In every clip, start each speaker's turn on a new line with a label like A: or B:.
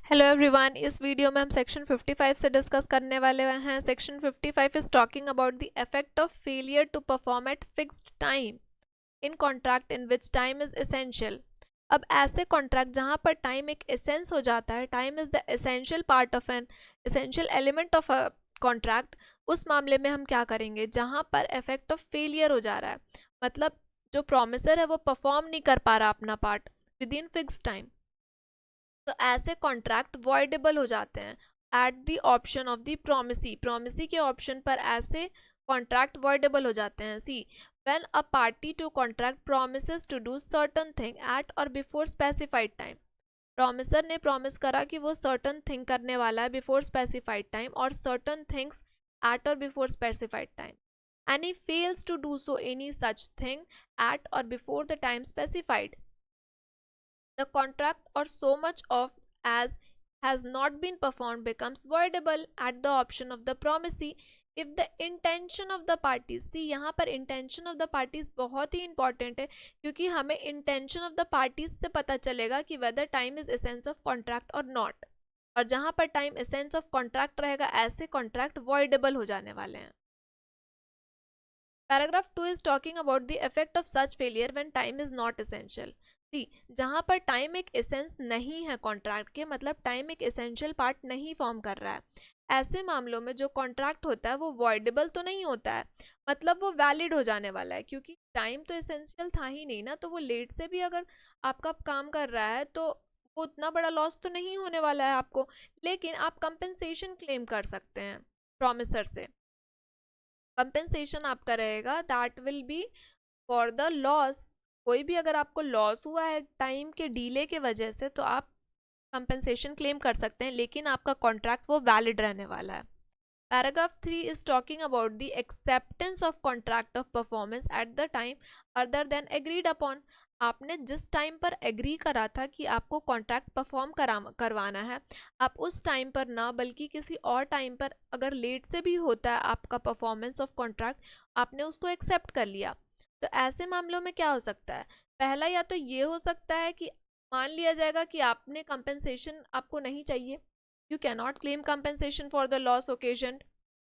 A: Hello everyone, इस video में हम सेक्शन 55 से डिस्कस करने वाले हैं। Section 55 is talking about the effect of failure to perform at fixed time in contract in which time is essential. अब ऐसे कॉन्ट्रैक्ट जहां पर टाइम एक एसेंस हो जाता है, time is the essential part of an essential element of a contract, उस मामले में हम क्या करेंगे जहां पर इफेक्ट ऑफ फेलियर हो जा रहा है, मतलब जो प्रोमिसर है वो परफॉर्म नहीं कर पा रहा अपना part within fixed time, तो ऐसे कॉन्ट्रैक्ट वॉइडेबल हो जाते हैं at the option of the promisee. Promisee के ऑप्शन पर ऐसे कॉन्ट्रैक्ट वॉइडेबल हो जाते हैं। See, when a party to contract promises to do certain thing at or before specified time. Promisor ने प्रॉमिस करा कि वो सर्टन थिंग करने वाला है बिफोर स्पेसिफाइड टाइम और certain things at or before specified time, and he fails to do so any such thing at or before the time specified, the contract or so much of as has not been performed becomes voidable at the option of the promisee if the intention of the parties। see, यहाँ पर intention of the parties बहुत ही important है, क्योंकि हमें intention of the parties से पता चलेगा कि whether time is essence of contract or not, और जहाँ पर time essence of contract रहेगा ऐसे contract voidable हो जाने वाले हैं। Paragraph 2 is talking about the effect of such failure when time is not essential. See, जहाँ पर टाइम एक एसेंस नहीं है कॉन्ट्रैक्ट के, मतलब टाइम एक एसेंशियल पार्ट नहीं फॉर्म कर रहा है, ऐसे मामलों में जो कॉन्ट्रैक्ट होता है वो वॉइडेबल तो नहीं होता है, मतलब वो वैलिड हो जाने वाला है, क्योंकि टाइम तो एसेंशियल था ही नहीं ना, तो वो लेट से भी अगर आपका काम कर रहा है तो वो उतना बड़ा लॉस तो नहीं होने वाला है आपको, लेकिन आप कंपेंसेशन क्लेम कर सकते हैं प्रॉमिसर से। कंपेंसेशन आपका रहेगा that will be for the loss. कोई भी अगर आपको लॉस हुआ है टाइम के डीले के वजह से तो आप कंपेंसेशन क्लेम कर सकते हैं, लेकिन आपका कॉन्ट्रैक्ट वो वैलिड रहने वाला है। Paragraph 3 is talking about the acceptance of contract of performance at the time other than agreed upon. आपने जिस टाइम पर एग्री करा था कि आपको कॉन्ट्रैक्ट परफॉर्म करवाना है, आप उस टाइम पर ना बल्कि किसी और टाइम पर अगर लेट से भी होता है आपका परफॉर्मेंस ऑफ कॉन्ट्रैक्ट, आपने उसको एक्सेप्ट कर लिया, तो ऐसे मामलों में क्या हो सकता है? पहला या तो ये हो सकता है कि मान लिया जाएगा कि आपने कंपेंसेशन आपको नहीं चाहिए, you can not claim compensation for the loss occasion.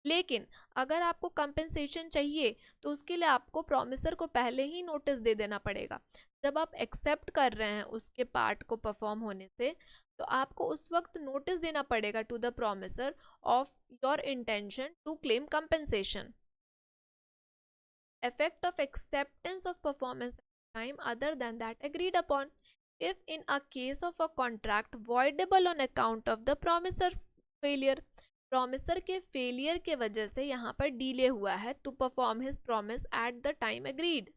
A: लेकिन अगर आपको कंपेंसेशन चाहिए तो उसके लिए आपको प्रॉमिसर को पहले ही नोटिस दे देना पड़ेगा। जब आप एक्सेप्ट कर रहे हैं उसके पार्ट को परफॉर्म होने से, तो आपको उस वक्त नोटिस देना पड़ेगा to the promisor of your intention to claim compensation. Effect of acceptance of performance time other than that agreed upon, if in a case of a contract voidable on account of the promisor's failure। promiser के failure के वजह से यहाँ पर delay हुआ है to perform his promise at the time agreed,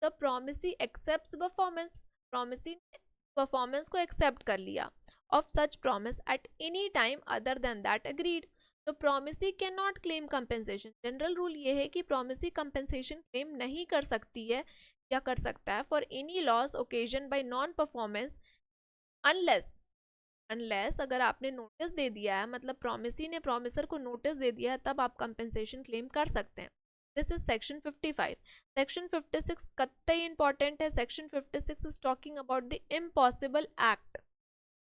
A: the promisee accepts performance। promisee ने performance को accept कर लिया of such promise at any time other than that agreed, तो promisee can not claim compensation. General rule ये है कि promisee compensation claim नहीं कर सकती है या कर सकता है for any loss occasion bye non performance unless अगर आपने नोटिस दे दिया है, मतलब प्रोमिसी ने प्रोमिसर को नोटिस दे दिया है, तब आप कंपेंसेशन क्लेम कर सकते हैं। This is section 55। सेक्शन 56 कतई इंपॉर्टेंट है। Section 56 is talking about the impossible act.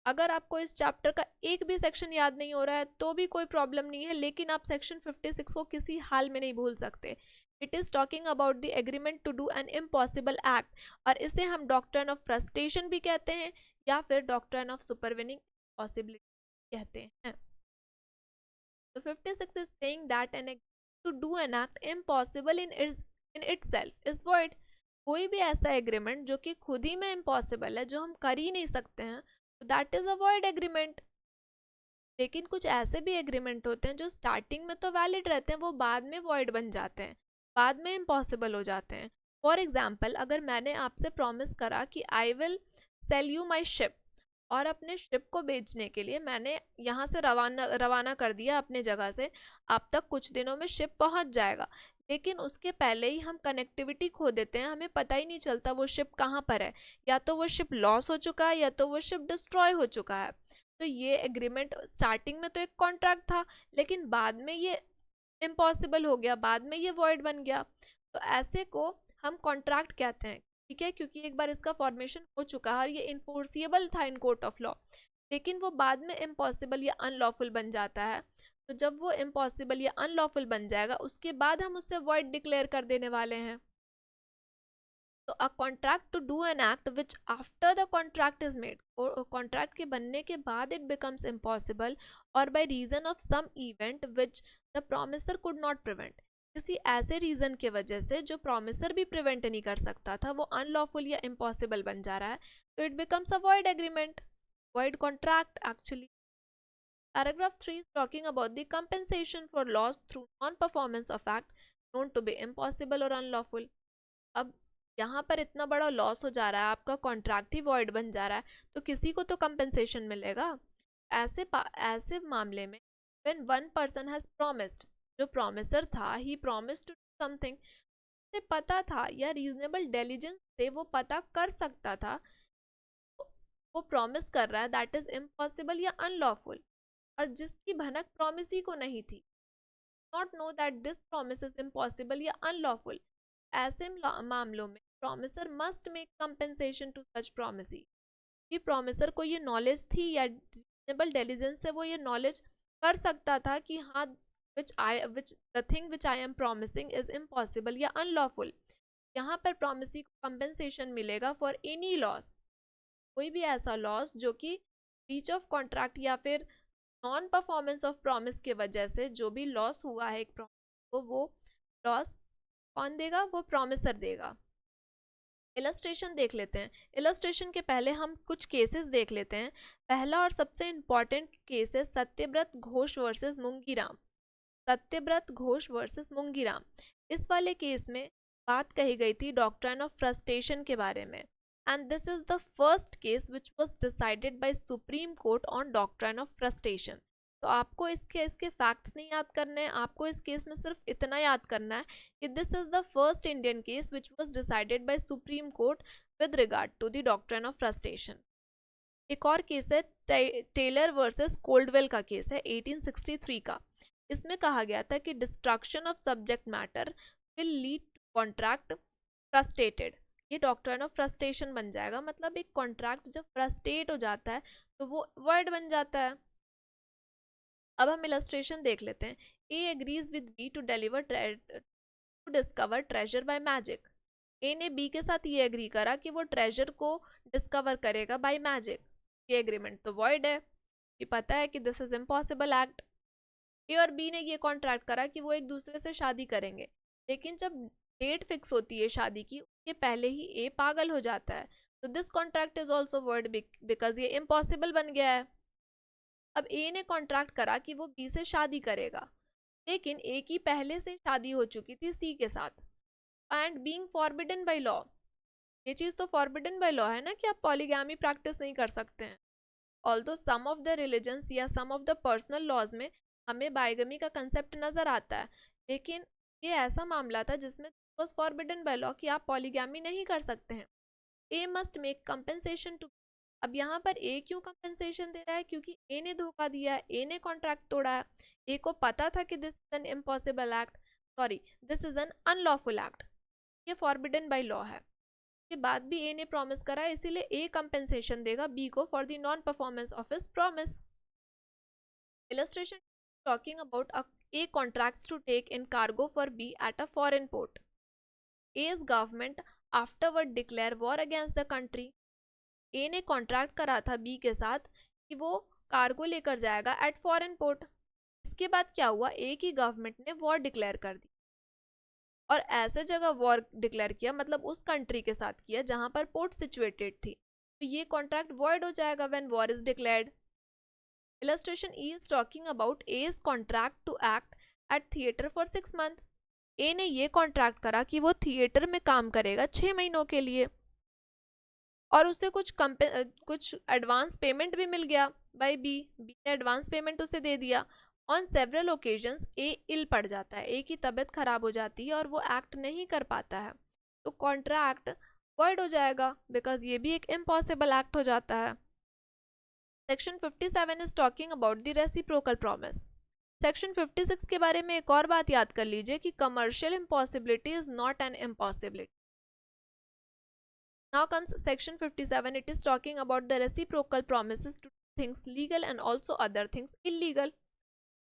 A: अगर आपको इस चैप्टर का एक भी सेक्शन याद नहीं हो रहा है तो भी कोई प्रॉब्लम नहीं है, लेकिन आप सेक्शन 56 को किसी हाल में नहीं भूल सकते। It is talking about the agreement to do an impossible act, और इसे हम डॉक्ट्रिन ऑफ फ्रस्ट्रेशन भी कहते हैं या फिर डॉक्ट्रिन ऑफ सुपरविनिंग पॉसिबिलिटी कहते हैं। तो 56 is saying that an to do an act impossible in itself is void. कोई भी ऐसा एग्रीमेंट जो कि खुद ही में इम्पॉसिबल है, जो हम कर ही नहीं सकते हैं, that is a void agreement. लेकिन कुछ ऐसे भी एग्रीमेंट होते हैं जो स्टार्टिंग में तो वैलिड रहते हैं, वो बाद में वॉइड बन जाते हैं, बाद में इम्पॉसिबल हो जाते हैं। फॉर एग्जाम्पल, अगर मैंने आपसे प्रॉमिस करा कि I will sell you my ship, और अपने शिप को बेचने के लिए मैंने यहाँ से रवाना कर दिया अपने जगह से, अब तक कुछ दिनों में शिप पहुँच जाएगा, लेकिन उसके पहले ही हम कनेक्टिविटी खो देते हैं, हमें पता ही नहीं चलता वो शिप कहाँ पर है, या तो वो शिप लॉस हो चुका है या तो वो शिप डिस्ट्रॉय हो चुका है। तो ये एग्रीमेंट स्टार्टिंग में तो एक कॉन्ट्रैक्ट था, लेकिन बाद में ये इम्पॉसिबल हो गया, बाद में ये वॉइड बन गया, तो ऐसे को हम कॉन्ट्रैक्ट कहते हैं। ठीक है, क्योंकि एक बार इसका फॉर्मेशन हो चुका है और ये इन्फोर्सिएबल था इन कोर्ट ऑफ लॉ। लेकिन वो बाद में इम्पॉसिबल या अनलॉफुल बन जाता है। तो जब वो इम्पॉसिबल या अनलॉफुल बन जाएगा उसके बाद हम उससे वॉइड डिक्लेयर कर देने वाले हैं। तो a contract to do an act which after the contract is made, और कॉन्ट्रैक्ट के बनने के बाद इट बिकम्स इम्पॉसिबल और by reason of some event which the promisor could not prevent, किसी ऐसे रीजन के वजह से जो प्रोमिसर भी प्रिवेंट नहीं कर सकता था, वो अनलॉफुल या इम्पॉसिबल बन जा रहा है, तो it becomes a void agreement, void contract actually. Paragraph 3 is talking about the compensation for loss through non-performance of act known to be impossible or unlawful. अब यहाँ पर इतना बड़ा लॉस हो जा रहा है, आपका कॉन्ट्रैक्ट ही वॉइड बन जा रहा है, तो किसी को तो कंपेंसेशन मिलेगा। ऐसे मामले में when one person has promised, जो प्रोमिसर था he promised to do something, उसे पता था या रीजनेबल डिलीजेंस से वो पता कर सकता था वो प्रॉमिस कर रहा है दैट इज इम्पॉसिबल या अनलॉफुल, और जिसकी भनक प्रॉमिस ही को नहीं थी, not know that this promise is impossible या अनलॉफुल, ऐसे मामलों में promisor must make compensation to such promisee, कि प्रॉमिसर को ये नॉलेज थी या रीजनेबल डिलीजेंस से वो ये नॉलेज कर सकता था कि हाँ which the thing which I am promising is impossible या unlawful, यहाँ पर प्रॉमिसी को कंपेंसेशन मिलेगा फॉर एनी लॉस, कोई भी ऐसा लॉस जो कि ब्रीच ऑफ कॉन्ट्रैक्ट या फिर नॉन परफॉर्मेंस ऑफ प्रॉमिस के वजह से जो भी लॉस हुआ है एक प्रॉमिस को, वो लॉस कौन देगा, वो प्रॉमिसर देगा। इलस्ट्रेशन देख लेते हैं। इलस्ट्रेशन के पहले हम कुछ केसेस देख लेते हैं। पहला और सबसे इम्पॉर्टेंट केस है सत्यव्रत घोष वर्सेस मुंगीराम। सत्यव्रत घोष वर्सेस मुंगीराम, इस वाले केस में बात कही गई थी डॉक्ट्राइन ऑफ फ्रस्ट्रेशन के बारे में, and this is the first case which was decided by Supreme Court on doctrine of frustration। तो आपको इस केस के फैक्ट्स नहीं याद करने हैं, आपको इस केस में सिर्फ इतना याद करना है कि this is the first Indian case which was decided by Supreme Court with regard to the doctrine of frustration. एक और केस है टेलर वर्सेस कोल्डवेल का केस है 1863 का। इसमें कहा गया था कि destruction of subject matter will lead to contract frustrated, ये डॉक्ट्राइन ऑफ फ्रस्ट्रेशन बन जाएगा, मतलब एक कॉन्ट्रैक्ट जब फ्रस्ट्रेट हो जाता है तो वो वर्ड बन जाता है। अब हम इलस्ट्रेशन देख लेते हैं। A agrees with B to discover treasure by magic. A ने बी के साथ ये एग्री करा कि वो ट्रेजर को डिस्कवर करेगा बाय मैजिक, ये एग्रीमेंट तो वॉइड है, ये पता है कि दिस इज इम्पॉसिबल एक्ट। ए और बी ने ये कॉन्ट्रैक्ट करा कि वो एक दूसरे से शादी करेंगे, लेकिन जब डेट फिक्स होती है शादी की उसके पहले ही ए पागल हो जाता है, तो this contract is also word because ये इम्पॉसिबल बन गया है। अब ए ने कॉन्ट्रैक्ट करा कि वो बी से शादी करेगा, लेकिन ए की पहले से शादी हो चुकी थी सी के साथ, and being forbidden by law, ये चीज़ तो फॉरबिडन बाय लॉ है ना कि आप पॉलीगैमी प्रैक्टिस नहीं कर सकते हैं। Although some of the religions या some of the personal laws में हमें बाइगमी का कंसेप्ट नज़र आता है, लेकिन ये ऐसा मामला था जिसमें was forbidden by law कि आप पॉलीगैमी नहीं कर सकते हैं। ए मस्ट मेक कंपेंसेशन टू, अब यहाँ पर ए क्यों कंपेंसेशन दे रहा है, क्योंकि ए ने धोखा दिया है, ए ने कॉन्ट्रैक्ट तोड़ा है, ए को पता था कि this is an impossible act, sorry this is an unlawful act, ये फॉरबिडन बाय लॉ है। के बाद भी ए ने प्रॉमिस करा है, इसीलिए ए कंपेंसेशन देगा बी को for the non performance of his promise. Illustration talking about A contracts to take in cargo for B at a foreign port. A's government afterward declare war against the country. A ने contract करा था B के साथ कि वो cargo लेकर जाएगा eight foreign port. इसके बाद क्या हुआ, A की गवर्नमेंट ने वॉर डिक्लेयर कर दी, और ऐसे जगह वॉर डिक्लेयर किया मतलब उस कंट्री के साथ किया जहां पर पोर्ट सिचुएटेड थी, तो ये कॉन्ट्रैक्ट वॉइड हो जाएगा when war is declared. Illustration E is talking about A's contract to act at theatre for 6 months. A ने ये कॉन्ट्रैक्ट करा कि वो थिएटर में काम करेगा 6 महीनों के लिए, और उसे कुछ एडवांस पेमेंट भी मिल गया बाय बी ने एडवांस पेमेंट उसे दे दिया। ऑन सेवरल ओकेजन्स ए इल पड़ जाता है, ए की तबीयत खराब हो जाती है और वो एक्ट नहीं कर पाता है, तो कॉन्ट्रैक्ट वॉइड हो जाएगा बिकॉज ये भी एक इम्पॉसिबल एक्ट हो जाता है। Section 57 is talking about the reciprocal promise. Section 56 के बारे में एक और बात याद कर लीजिए कि commercial impossibility is not an impossibility. Now comes section 57, it is talking about the reciprocal promises two things legal and also other things illegal.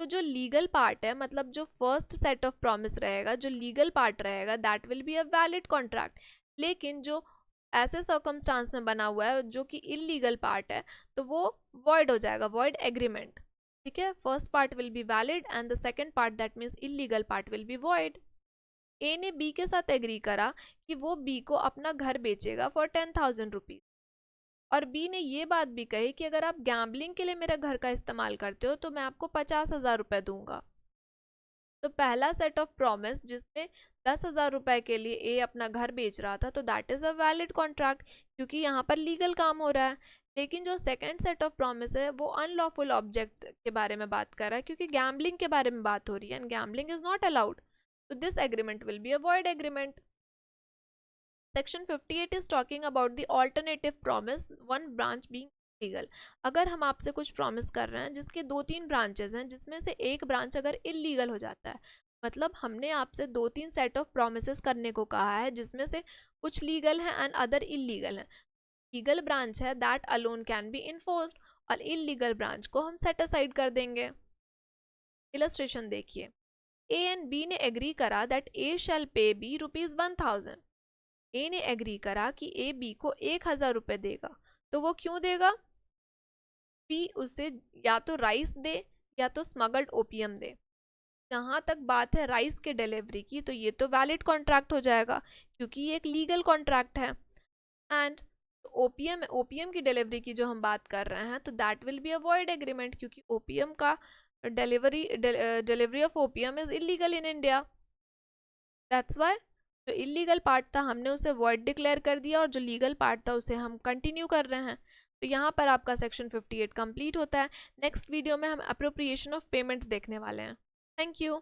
A: तो जो लीगल पार्ट है, मतलब जो फर्स्ट सेट ऑफ प्रॉमिस रहेगा, जो लीगल पार्ट रहेगा, that will be a valid contract. लेकिन जो ऐसे सर्कमस्टांस में बना हुआ है जो कि इलीगल पार्ट है, तो वो वॉइड हो जाएगा, वॉइड एग्रीमेंट। ठीक है, first part will be valid and the second part that means illegal part will be void. A ने बी के साथ एग्री करा कि वो बी को अपना घर बेचेगा फॉर 10,000 रुपीज, और बी ने ये बात भी कही कि अगर आप गैम्बलिंग के लिए मेरे घर का इस्तेमाल करते हो तो मैं आपको 50,000 रुपये दूंगा। तो पहला सेट ऑफ प्रॉमिस जिसमें 10,000 रुपये के लिए ए अपना घर बेच रहा था, तो that is a valid contract, क्योंकि यहाँ पर लीगल काम हो रहा है। लेकिन जो सेकंड सेट ऑफ प्रॉमिस है वो अनलॉफुल ऑब्जेक्ट के बारे में बात कर रहा है, क्योंकि गैम्बलिंग के बारे में बात हो रही है and gambling is not allowed, तो this agreement will be a void agreement. Section 58 is talking about the alternative promise, one branch being legal. अगर हम आपसे कुछ प्रॉमिस कर रहे हैं जिसके 2-3 ब्रांचेस हैं, जिसमें से एक ब्रांच अगर इलीगल हो जाता है, मतलब हमने आपसे 2-3 सेट ऑफ प्रोमिस करने को कहा है जिसमें से कुछ लीगल हैं एंड अदर इलीगल हैं। लीगल ब्रांच है that alone can be enforced, और इलीगल ब्रांच को हम सेट असाइड कर देंगे। इलस्ट्रेशन देखिए, ए एंड बी ने एग्री करा दैट ए शैल पे बी ₹1,000। ए ने एग्री करा कि ए बी को 1,000 रुपये देगा। तो वो क्यों देगा? बी उसे या तो राइस दे या तो स्मगल्ड ओपियम दे। जहाँ तक बात है राइस के डिलीवरी की, तो ये तो वैलिड कॉन्ट्रैक्ट हो जाएगा क्योंकि ये एक लीगल कॉन्ट्रैक्ट है। एंड ओपियम की डिलीवरी की जो हम बात कर रहे हैं, तो that will be a void agreement, क्योंकि ओपियम का delivery of opium is illegal in India. That's why जो इलीगल पार्ट था हमने उसे वॉइड डिक्लेयर कर दिया, और जो लीगल पार्ट था उसे हम कंटिन्यू कर रहे हैं। तो यहाँ पर आपका सेक्शन 58 कंप्लीट होता है। नेक्स्ट वीडियो में हम अप्रोप्रिएशन ऑफ पेमेंट्स देखने वाले हैं। Thank you.